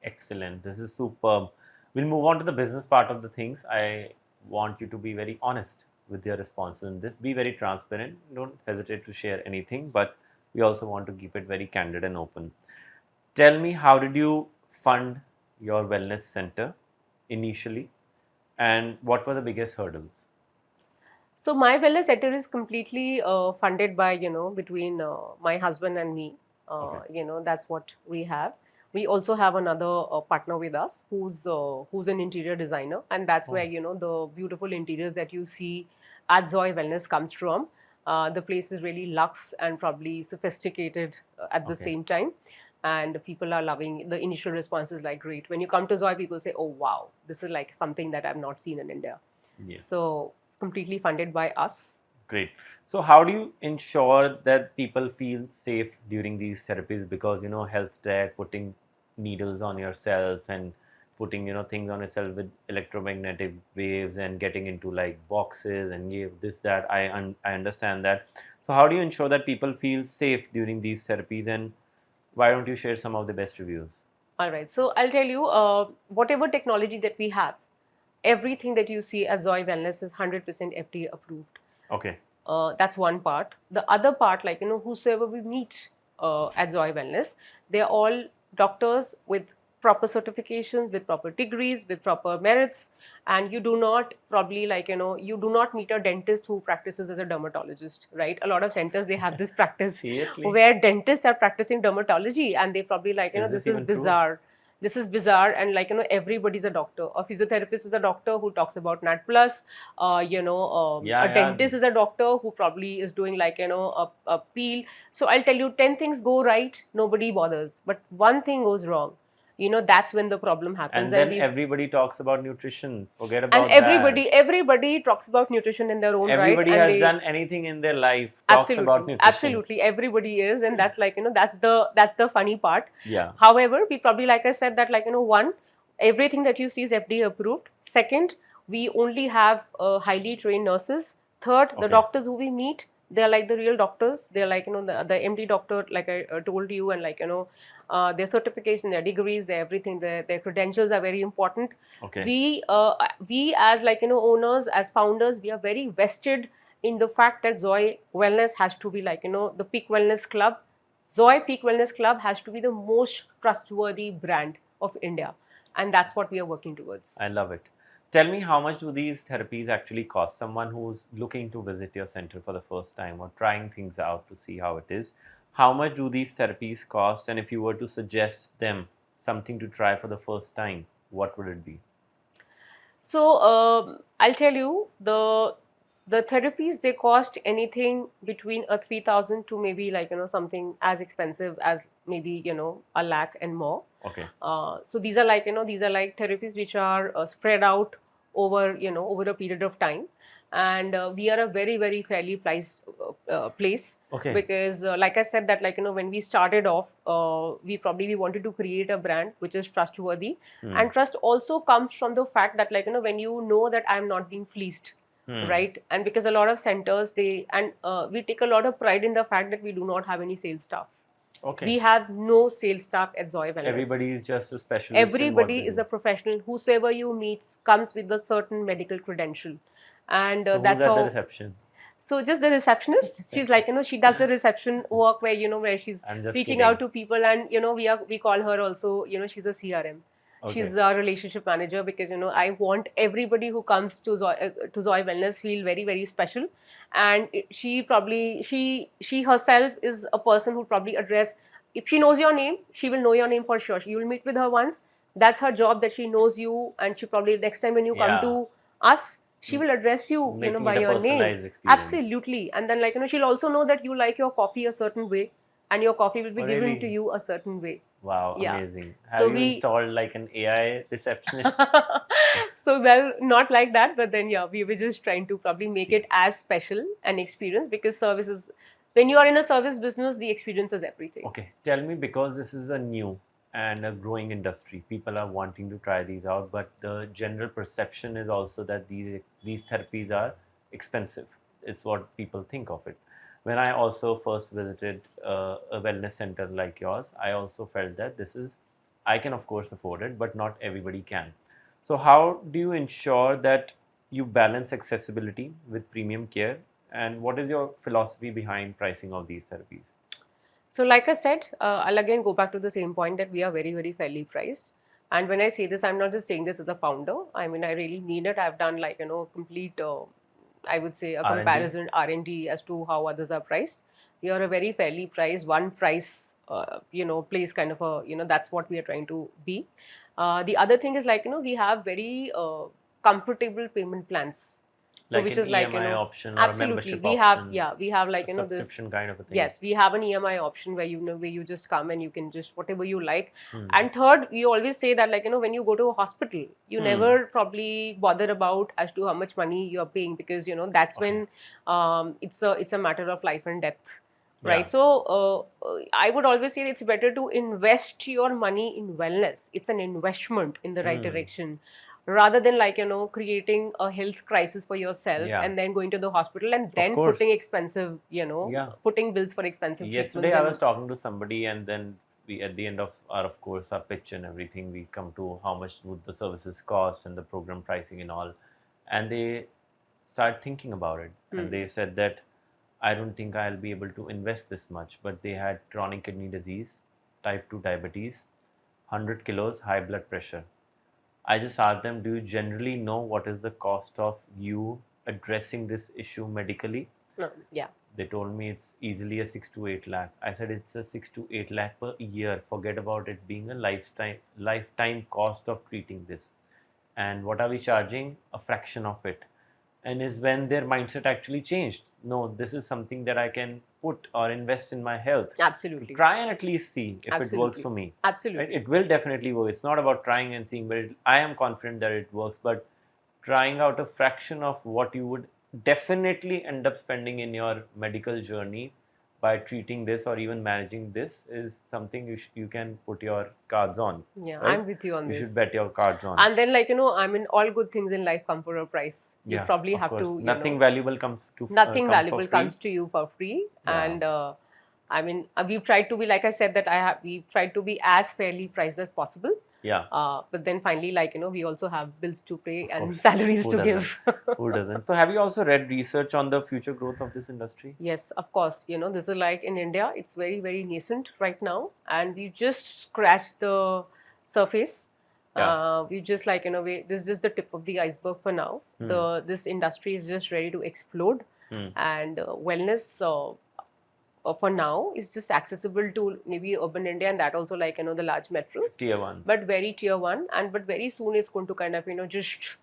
Excellent. This is superb. We'll move on to the business part of the things. I want you to be very honest with your responses in this. Be very transparent. Don't hesitate to share anything, but we also want to keep it very candid and open. Tell me, how did you fund your wellness center initially, and what were the biggest hurdles? So my wellness center is completely funded by between my husband and me. Okay. That's what we have. We also have another partner with us who's an interior designer, and that's Oh. where the beautiful interiors that you see at Zoe Wellness comes from. The place is really luxe and probably sophisticated at the Okay. same time, and people are loving. The initial response is like great. When you come to Zoe, people say, "Oh wow, this is like something that I've not seen in India." Yeah. So it's completely funded by us. Great. So, how do you ensure that people feel safe during these therapies? Because health tech, putting needles on yourself and putting things on yourself with electromagnetic waves and getting into like boxes and this that I understand that. So, how do you ensure that people feel safe during these therapies? And why don't you share some of the best reviews? All right. So I'll tell you, whatever technology that we have, everything that you see at Zoe Wellness is 100% FDA approved. Okay. That's one part. The other part, whosoever we meet at Zoe Wellness, they're all doctors with proper certifications, with proper degrees, with proper merits, and you do not probably you do not meet a dentist who practices as a dermatologist, right? A lot of centers, they have this practice Seriously? where dentists are practicing dermatology, and they probably Is this this is even true? bizarre. This is bizarre, and everybody's a doctor. A physiotherapist is a doctor who talks about Nat Plus. Yeah, A dentist is a doctor who probably is doing a peel. So I'll tell you, 10 things go right, nobody bothers, but one thing goes wrong. That's when the problem happens. And then we everybody talks about nutrition. Forget and about that. everybody talks about nutrition in their own Everybody right, and has they done anything in their life, talks about nutrition. absolutely everybody is, and that's that's the funny part. Yeah. However, we probably, like I said, that one, everything that you see is FDA approved. Second, we only have highly trained nurses. Third, the Okay. doctors who we meet, they're like the real doctors. They're the MD doctor, like I told you, and their certification, their degrees, their everything, their credentials are very important. Okay. We as owners, as founders, we are very vested in the fact that Zoe Wellness has to be the Peak Wellness Club. Zoe Peak Wellness Club has to be the most trustworthy brand of India, and that's what we are working towards. I love it. Tell me, how much do these therapies actually cost? Someone who's looking to visit your center for the first time or trying things out to see how it is, how much do these therapies cost? And if you were to suggest them something to try for the first time, what would it be? So I'll tell you, the therapies, they cost anything between 3,000 to maybe something as expensive as maybe a lakh and more. Okay. So these are therapies which are spread out over over a period of time, and we are a very, very fairly priced place. Okay. Because like I said that when we started off, we wanted to create a brand which is trustworthy. And trust also comes from the fact that when you know that I'm not being fleeced, right? And because a lot of centers, we take a lot of pride in the fact that we do not have any sales staff. Okay. We have no sales staff at Zoe Wellness. Everybody is just a specialist. Everybody is a professional. Whosoever you meet comes with a certain medical credential, and So that's who's at how. the reception? So just the receptionist. She's she does the reception work where where she's I'm just reaching kidding. out to people, and we call her also she's a CRM. Okay. She's our relationship manager, because I want everybody who comes to Zoe Wellness feel very, very special. And she herself is a person who probably address, if she knows your name, she will know your name for sure. You will meet with her once. That's her job, that she knows you, and she probably next time when you come to us, she will address you Making by it a your name. personalized experience. Absolutely. And then she'll also know that you like your coffee a certain way, and your coffee will be Oh, given really? to you a certain way. Wow, Yeah. amazing. So Have you we- installed like an AI receptionist? So well, not like that, but then yeah, we were just trying to probably make Okay. it as special an experience, because services, when you are in a service business, the experience is everything. Okay, tell me, because this is a new and a growing industry, people are wanting to try these out, but the general perception is also that these therapies are expensive. It's what people think of it. When I also first visited a wellness center like yours, I also felt that this is, I can of course afford it, but not everybody can. So how do you ensure that you balance accessibility with premium care, and what is your philosophy behind pricing of these therapies? So, like I said, I'll again go back to the same point that we are very, very fairly priced. And when I say this, I'm not just saying this as a founder. I mean, I really mean it. I've done like, complete, I would say, a R&D? comparison R&D as to how others are priced. We are a very fairly priced, one price, place kind of a, that's what we are trying to be. The other thing is like, we have very comfortable payment plans. So, Like which an is like, EMI option or a absolutely, membership we have, option, yeah, we have like, a this. subscription kind of a thing. Yes, we have an EMI option where where you just come and you can just whatever you like. Hmm. And third, we always say that like when you go to a hospital, you Hmm. never probably bother about as to how much money you are paying, because that's Okay. when it's a matter of life and death, Yeah. right? So I would always say it's better to invest your money in wellness. It's an investment in the right Hmm. direction, rather than like creating a health crisis for yourself Yeah. and then going to the hospital and then course. putting expensive Yeah. putting bills for expensive Yesterday treatments. I And was talking to somebody, and then we, at the end of course, our pitch and everything, we come to how much would the services cost and the program pricing and all, and they start thinking about it, and they said that I don't think I'll be able to invest this much. But they had chronic kidney disease, type 2 diabetes, 100 kilos, high blood pressure. I just asked them, do you generally know what is the cost of you addressing this issue medically? no, yeah, They told me it's easily a 6 to 8 lakh. I said it's a 6 to 8 lakh per year. Forget about it being a lifetime cost of treating this. And what are we charging? A fraction of it. And is when their mindset actually changed. No, this is something that I can put or invest in my health. absolutely, Try and at least see if it works Absolutely. for me. absolutely. Right? It will definitely work. It's not about trying and seeing, but I am confident that it works. But trying out a fraction of what you would definitely end up spending in your medical journey by treating this or even managing this is something you can put your cards on. Yeah, right? I'm with you on You this. should bet your cards on. And then like I mean, all good things in life come for a price. You Yeah, probably of have course. to Nothing valuable comes to nothing comes for valuable free. comes to you for free. Yeah. And I mean, we've tried to be, like I said, that we've tried to be as fairly priced as possible. Yeah. But then finally, like we also have bills to pay Of and course. salaries Who to doesn't? give. Who doesn't? So have you also read research on the future growth of this industry? Yes, of course. This is like in India, it's very, very nascent right now, and we just scratched the surface. Yeah. We just like this is just the tip of the iceberg for now. This industry is just ready to explode, and wellness for now is just accessible to maybe urban India, and that also like the large metros. Tier 1. But very tier 1, and but very soon it's going to kind of just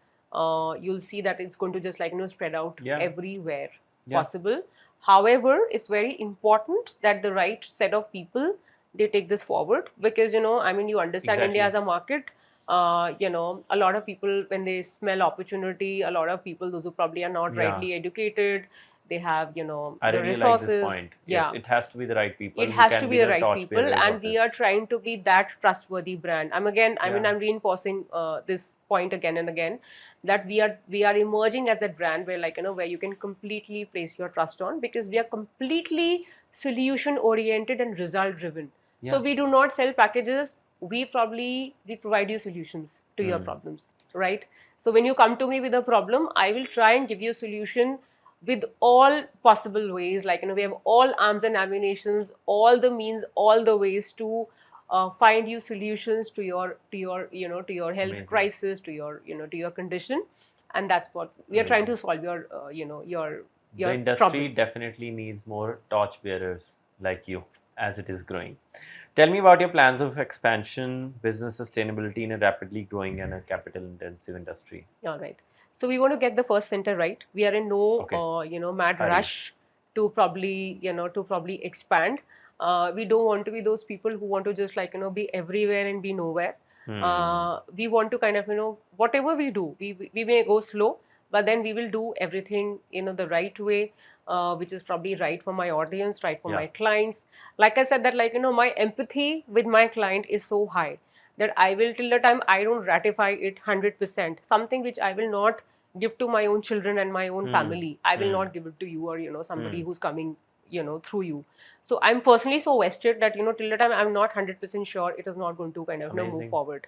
you'll see that it's going to just like spread out Yeah. everywhere Yeah. possible. However, it's very important that the right set of people, they take this forward, because I mean, you understand India as Exactly. a market. A lot of people, when they smell opportunity, a lot of people, those who probably are not Yeah. rightly educated, they have I the really like resources. this point. Yes, Yeah, it has to be the right people. it who has can to be the right torch people, bearers and of we are this. trying to be that trustworthy brand. I mean, Yeah. I'm reinforcing this point again and again, that we are emerging as a brand where like where you can completely place your trust on, because we are completely solution oriented and result driven. So Yeah. we do not sell packages. We provide you solutions to your problems, right? So when you come to me with a problem, I will try and give you a solution with all possible ways. Like we have all arms and ammunitions, all the means, all the ways to find you solutions to your to your health Amazing. crisis, to your to your condition. And that's what we are trying to solve, your your The industry problem. definitely needs more torch bearers like you as it is growing. Tell me about your plans of expansion, business sustainability in a rapidly growing and a capital intensive industry. All right. So we want to get the first center right. We are in no Okay. mad Hurry. rush to probably to probably expand. We don't want to be those people who want to just like be everywhere and be nowhere. We want to kind of whatever we do, we may go slow, but then we will do everything the right way, which is probably right for my audience, right for Yeah. my clients. Like I said, that like my empathy with my client is so high that I will, till the time I don't ratify it 100%, something which I will not give to my own children and my own family, I will not give it to you, or somebody who's coming through you. So I'm personally so vested that till the time I'm not 100% sure, it is not going to kind of move Amazing. forward.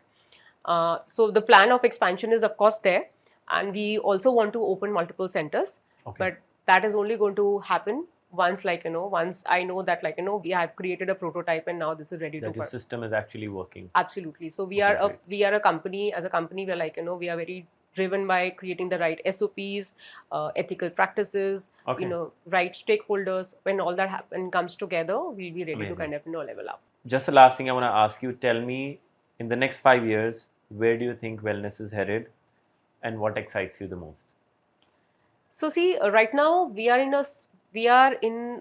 So the plan of expansion is of course there, and we also want to open multiple centers. Okay. But that is only going to happen once once I know that we have created a prototype and now this is ready That to your system is actually working. Absolutely. So we Okay, are great. we are a company. As a company, we're we are very driven by creating the right SOPs, ethical practices, Okay. right stakeholders. When all that comes together, we'll be ready Amazing. to kind of level up. Just the last thing I want to ask you, tell me, in the next 5 years, where do you think wellness is headed and what excites you the most? So see, right now we are in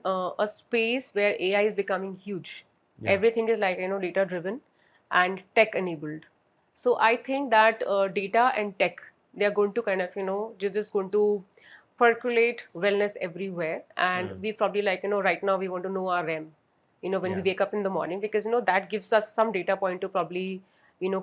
a space where AI is becoming huge. Yeah. Everything is like data driven and tech enabled. So I think that data and tech, they are going to kind of they're just going to percolate wellness everywhere. And we probably right now we want to know our REM. When we Yeah. wake up in the morning, because that gives us some data point to probably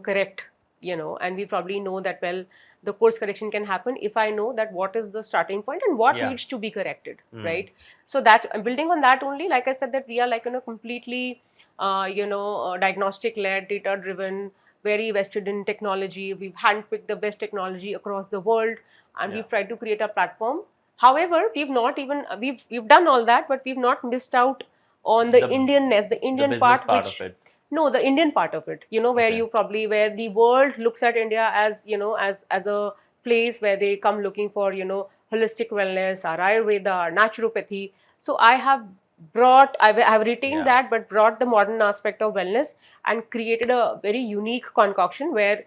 correct. And we probably know that, well, the course correction can happen if I know that what is the starting point and what Yeah. needs to be corrected, right? So that's building on that only. Like I said, that we are completely diagnostic led, data driven, very vested in technology. We've handpicked the best technology across the world, and Yeah. we've tried to create a platform. However, we've not even we've done all that, but we've not missed out on the Indianness, the Indian business part, part which of it. no, the Indian part of it, where Okay. you probably, where the world looks at India as, as a place where they come looking for, holistic wellness, our Ayurveda, our naturopathy. So I have I've retained Yeah. that, but brought the modern aspect of wellness and created a very unique concoction where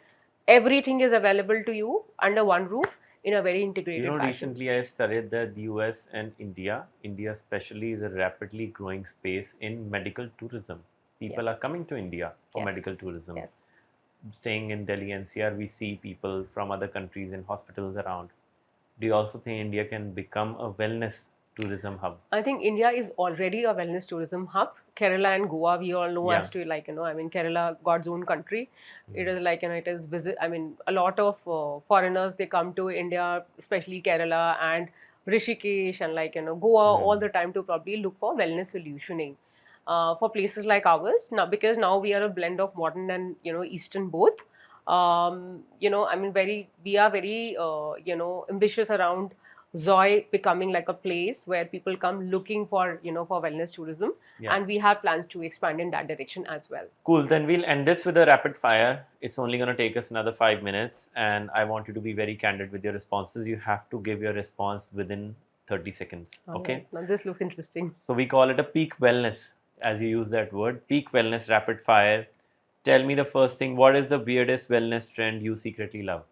everything is available to you under one roof in a very integrated fashion. Recently I studied that the US and India especially, is a rapidly growing space in medical tourism. People are coming to India for Yes. medical tourism. Yes. Staying in Delhi NCR, we see people from other countries in hospitals around. Do you also think India can become a wellness tourism hub? I think India is already a wellness tourism hub. Kerala and Goa, we all know Yeah. as to Kerala, God's own country. It is it is a lot of foreigners, they come to India, especially Kerala and Rishikesh and Goa all the time to probably look for wellness solutioning. For places like ours, now because now we are a blend of modern and Eastern both. We are very ambitious around Zoe becoming like a place where people come looking for for wellness tourism. Yeah. And we have plans to expand in that direction as well. Cool. Then we'll end this with a rapid fire. It's only going to take us another 5 minutes, and I want you to be very candid with your responses. You have to give your response within 30 seconds. Okay. Alright. Now this looks interesting. So we call it a peak wellness, as you use that word. Peak wellness rapid fire. Tell me the first thing. What is the weirdest wellness trend you secretly love?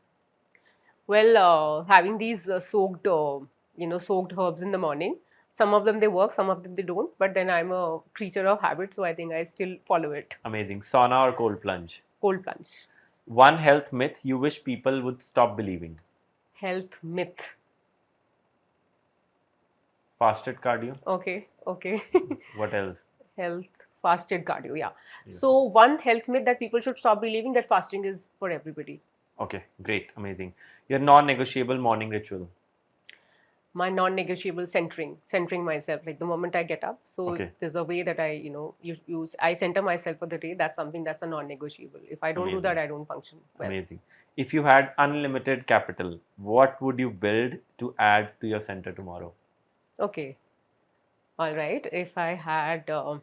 Well, having these soaked herbs in the morning. Some of them they work, some of them they don't. But then I'm a creature of habit, so I think I still follow it. Amazing. Sauna or cold plunge? Cold plunge. One health myth you wish people would stop believing? Health myth. Fasted cardio? Okay. What else? Health, fasted cardio, yeah. So one health myth that people should stop believing, that fasting is for everybody. Okay, great, amazing. Your non-negotiable morning ritual? My non-negotiable centering myself, like the moment I get up. So Okay. there's a way that I I center myself for the day. That's something that's a non-negotiable. If I don't do that, I don't function well. Amazing. If you had unlimited capital, what would you build to add to your center tomorrow? Okay. All right. If I had, all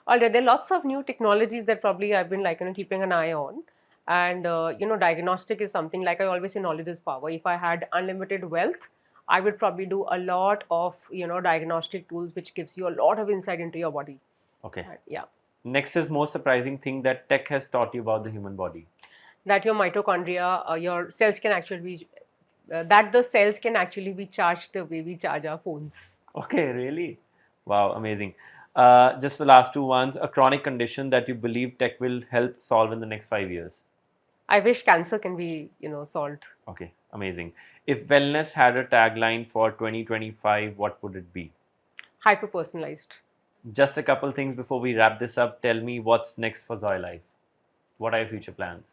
right, there are lots of new technologies that probably I've been keeping an eye on. And, diagnostic is something, like I always say, knowledge is power. If I had unlimited wealth, I would probably do a lot of, diagnostic tools, which gives you a lot of insight into your body. Okay. Yeah. Next is most surprising thing that tech has taught you about the human body. That your mitochondria, your cells can actually be, that the cells can actually be charged the way we charge our phones. Okay, really? Wow, amazing. Just the last two ones. A chronic condition that you believe tech will help solve in the next 5 years. I wish cancer can be, solved. Okay, amazing. If wellness had a tagline for 2025, what would it be? Hyper personalized. Just a couple things before we wrap this up. Tell me what's next for Zoy Life. What are your future plans?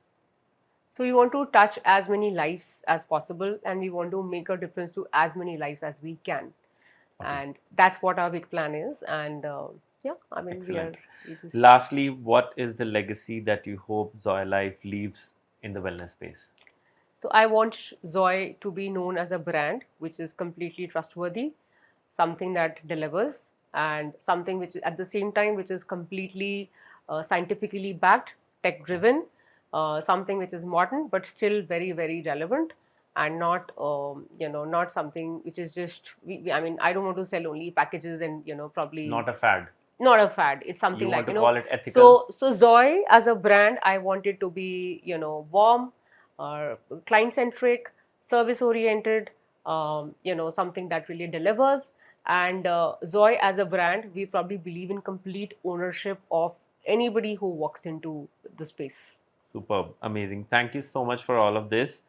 So we want to touch as many lives as possible, and we want to make a difference to as many lives as we can. Okay. And that's what our big plan is. And yeah, I mean, Excellent. we just... Lastly, what is the legacy that you hope Zoy Life leaves in the wellness space? So I want Zoy to be known as a brand which is completely trustworthy, something that delivers, and something which at the same time which is completely scientifically backed, tech driven, something which is modern but still very, very relevant, and not not something which is just I mean, I don't want to sell only packages and probably Not a fad. Not a fad. It's something You like want to call it ethical. So Zoy as a brand, I want it to be warm, client centric, service oriented, something that really delivers. And Zoy as a brand, we probably believe in complete ownership of anybody who walks into the space. Superb, amazing. Thank you so much for all of this.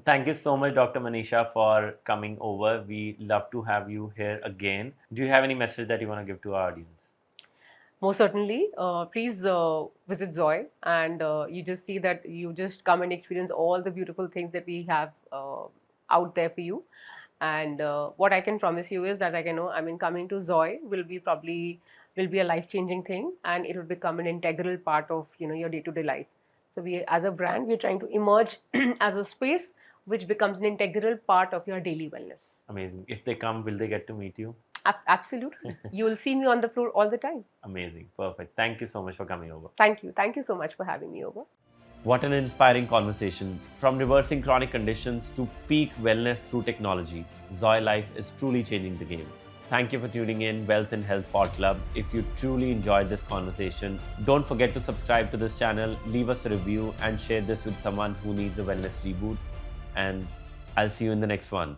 Thank you so much, Dr. Manisha, for coming over. We love to have you here again. Do you have any message that you want to give to our audience? Most certainly. Please visit Zoy, and you just see that you just come and experience all the beautiful things that we have out there for you. And what I can promise you is that coming to Zoy will be a life-changing thing, and it will become an integral part of your day-to-day life. So we, as a brand, we're trying to emerge as a space which becomes an integral part of your daily wellness. Amazing. If they come, will they get to meet you? Absolutely. You will see me on the floor all the time. Amazing. Perfect. Thank you so much for coming over. Thank you. Thank you so much for having me over. What an inspiring conversation. From reversing chronic conditions to peak wellness through technology, Zoy Life is truly changing the game. Thank you for tuning in Wealth and Health Pod Club. If you truly enjoyed this conversation, don't forget to subscribe to this channel, leave us a review, and share this with someone who needs a wellness reboot. And I'll see you in the next one.